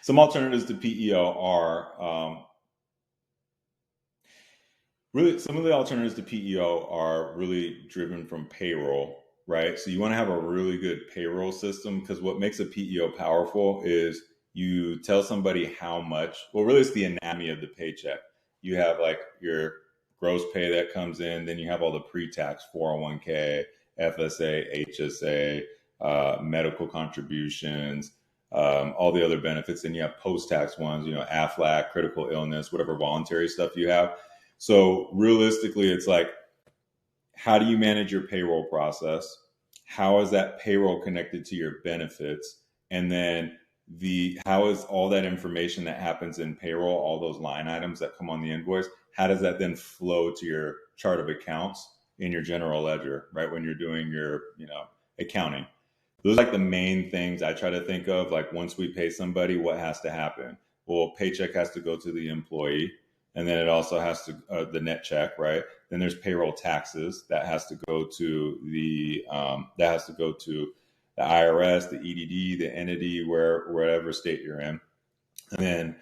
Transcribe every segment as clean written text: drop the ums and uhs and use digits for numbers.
Some alternatives to PEO are really, some of the alternatives to PEO are really driven from payroll, right? So you want to have a really good payroll system, because what makes a PEO powerful is you tell somebody how much, well, really it's the anatomy of the paycheck. You have like your gross pay that comes in, then you have all the pre-tax 401k, FSA, HSA, medical contributions, all the other benefits. Then you have post-tax ones, AFLAC, critical illness, whatever voluntary stuff you have. So realistically, it's like, how do you manage your payroll process? How is that payroll connected to your benefits? And then how is all that information that happens in payroll, all those line items that come on the invoice, how does that then flow to your chart of accounts in your general ledger, right? When you're doing your, accounting. Those are like the main things I try to think of. Like, once we pay somebody, what has to happen? Well, paycheck has to go to the employee. And then it also has to, the net check, right? Then there's payroll taxes that has to go to the IRS, the EDD, the entity, wherever state you're in. And then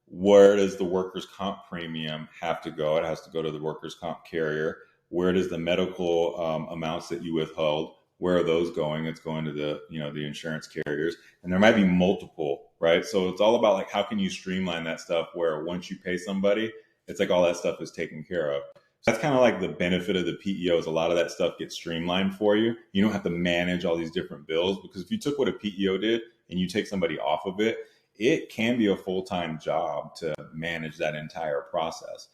where does the workers' comp premium have to go? It has to go to the workers' comp carrier. Where does the medical amounts that you withheld, where are those going? It's going to the insurance carriers. And there might be multiple, right? So it's all about like, how can you streamline that stuff where once you pay somebody, it's like all that stuff is taken care of. So that's kind of like the benefit of the PEO, is a lot of that stuff gets streamlined for you. You don't have to manage all these different bills, because if you took what a PEO did and you take somebody off of it, it can be a full-time job to manage that entire process.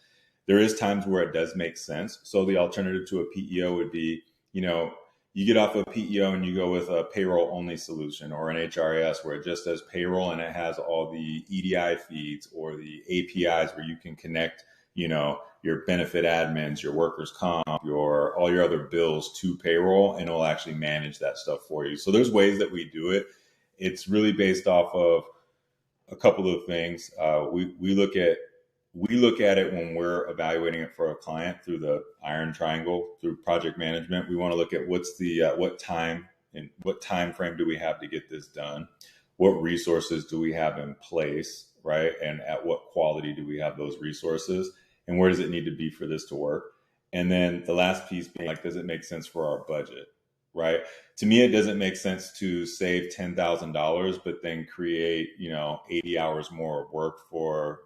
There is times where it does make sense. So the alternative to a PEO would be, you get off of PEO and you go with a payroll only solution, or an HRIS where it just does payroll and it has all the EDI feeds or the APIs where you can connect, your benefit admins, your workers' comp, all your other bills to payroll, and it'll actually manage that stuff for you. So there's ways that we do it. It's really based off of a couple of things. We look at it when we're evaluating it for a client through the iron triangle, through project management. We want to look at what time frame do we have to get this done? What resources do we have in place, right? And at what quality do we have those resources? And where does it need to be for this to work? And then the last piece being like, does it make sense for our budget, right? To me, it doesn't make sense to save $10,000, but then create, 80 hours more work for,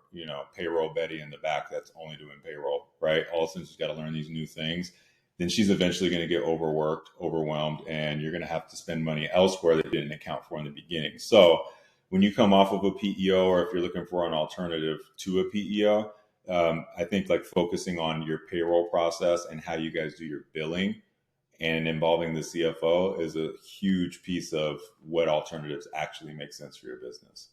payroll Betty in the back that's only doing payroll, right? All of a sudden she's got to learn these new things. Then she's eventually going to get overworked, overwhelmed, and you're going to have to spend money elsewhere that you didn't account for in the beginning. So when you come off of a PEO, or if you're looking for an alternative to a PEO, I think like focusing on your payroll process and how you guys do your billing and involving the CFO is a huge piece of what alternatives actually make sense for your business.